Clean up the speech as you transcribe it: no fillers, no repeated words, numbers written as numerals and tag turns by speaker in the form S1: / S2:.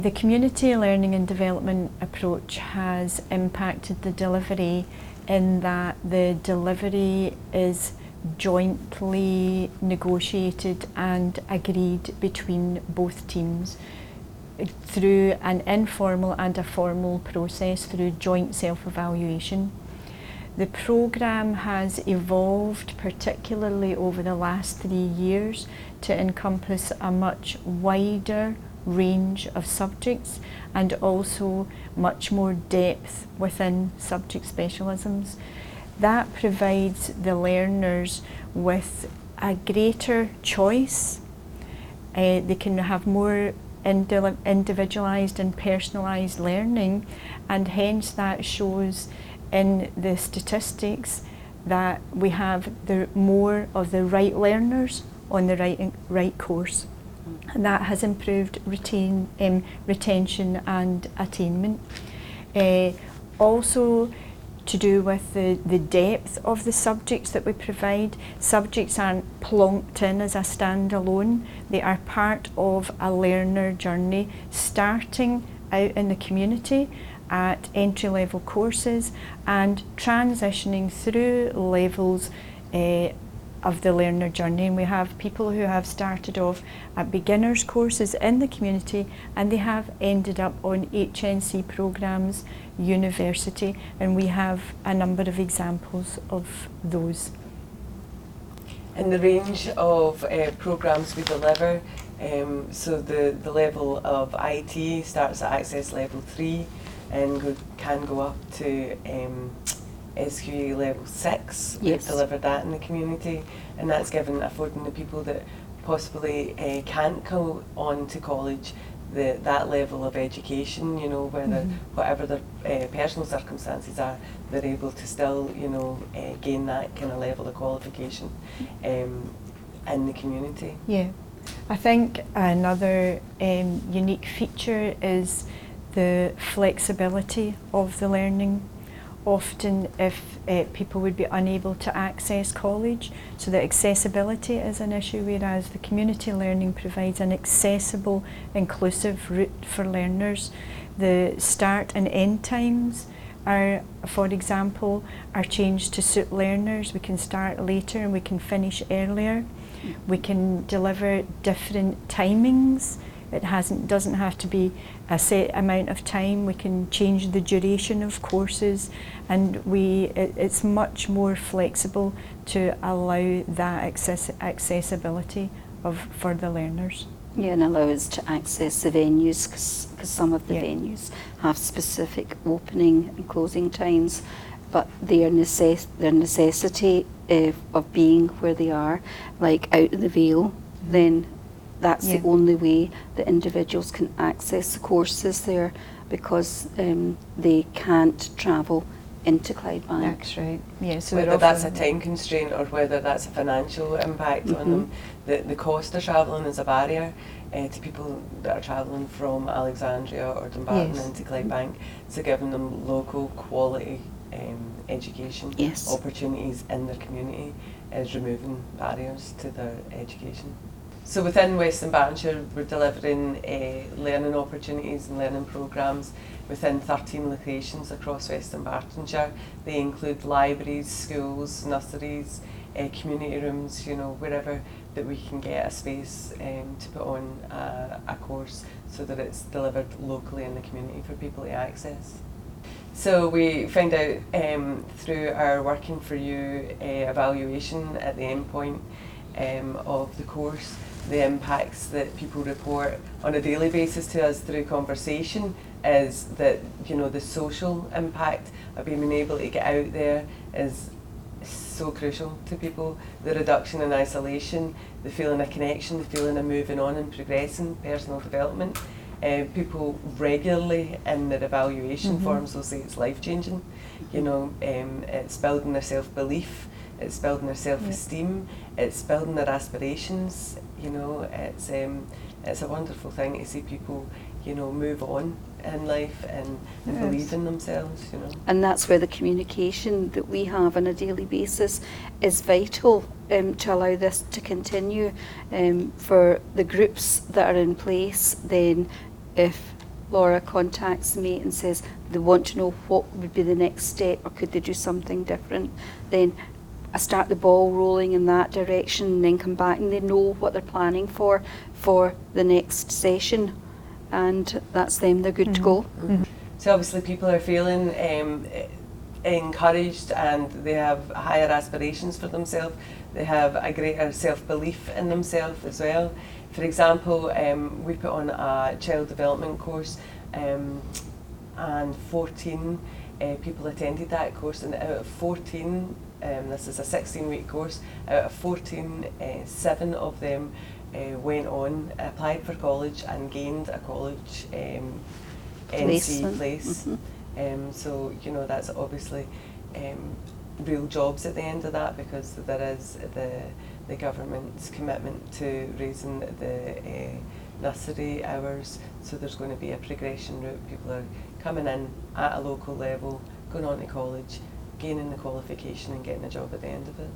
S1: The community learning and development approach has impacted the delivery in that the delivery is jointly negotiated and agreed between both teams through an informal and a formal process through joint self-evaluation. The programme has evolved particularly over the last 3 years to encompass a much wider range of subjects and also much more depth within subject specialisms. That provides the learners with a greater choice. They can have more individualised and personalised learning, and hence that shows in the statistics that we have more of the right learners on the right course. And that has improved retention and attainment. Also to do with the depth of the subjects that we provide. Subjects aren't plonked in as a standalone, they are part of a learner journey starting out in the community at entry-level courses and transitioning through levels of the learner journey. And we have people who have started off at beginners courses in the community and they have ended up on HNC programmes, university, and we have a number of examples of those.
S2: And the range of programmes we deliver, so the level of IT starts at Access Level 3 and can go up to SQA Level 6.
S3: Yes.
S2: We've delivered that in the community, and that's affording the people that possibly can't go on to college that level of education, you know, whether whatever their personal circumstances are, they're able to still, you know, gain that kind of level of qualification in the community.
S1: Yeah, I think another unique feature is the flexibility of the learning. Often if people would be unable to access college, so that accessibility is an issue, whereas the community learning provides an accessible, inclusive route for learners. The start and end times are, for example, are changed to suit learners. We can start later and we can finish earlier. We can deliver different timings. It doesn't have to be a set amount of time. We can change the duration of courses, and it's much more flexible to allow that accessibility for the learners.
S3: Yeah, and allow us to access the venues, because some of the venues have specific opening and closing times, but their necessity of being where they are, like out in the Vale, then that's the only way that individuals can access the courses there, because they can't travel into Clydebank.
S1: That's right. Yeah, so
S2: whether that's a time constraint or whether that's a financial impact on them, the cost of travelling is a barrier to people that are travelling from Alexandria or Dumbarton into Clydebank. So giving them local quality education opportunities in their community is removing barriers to their education. So within West Dumbartonshire, we're delivering learning opportunities and learning programmes within 13 locations across West Dumbartonshire. They include libraries, schools, nurseries, community rooms, you know, wherever that we can get a space to put on a course so that it's delivered locally in the community for people to access. So we find out through our Working For You evaluation at the end point of the course, the impacts that people report on a daily basis to us through conversation is that, you know, the social impact of being able to get out there is so crucial to people. The reduction in isolation, the feeling of connection, the feeling of moving on and progressing, personal development. People regularly in their evaluation forms will say it's life-changing. You know, it's building their self-belief, it's building their self-esteem, it's building their aspirations. You know, it's a wonderful thing to see people, you know, move on in life and believe in themselves, you know.
S3: And that's where the communication that we have on a daily basis is vital to allow this to continue. For the groups that are in place, then if Laura contacts me and says they want to know what would be the next step, or could they do something different, then I start the ball rolling in that direction, and then come back and they know what they're planning for the next session, and that's them, they're good to go.
S2: So obviously people are feeling encouraged, and they have higher aspirations for themselves. They have a greater self-belief in themselves as well. For example, we put on a child development course, and 14 people attended that course, and out of 14, this is a 16-week course, out of 14, 7 of them went on, applied for college and gained a college NC place. So, you know, that's obviously real jobs at the end of that, because there is the government's commitment to raising the nursery hours, so there's going to be a progression route. People are coming in at a local level, going on to college, gaining the qualification and getting a job at the end of it.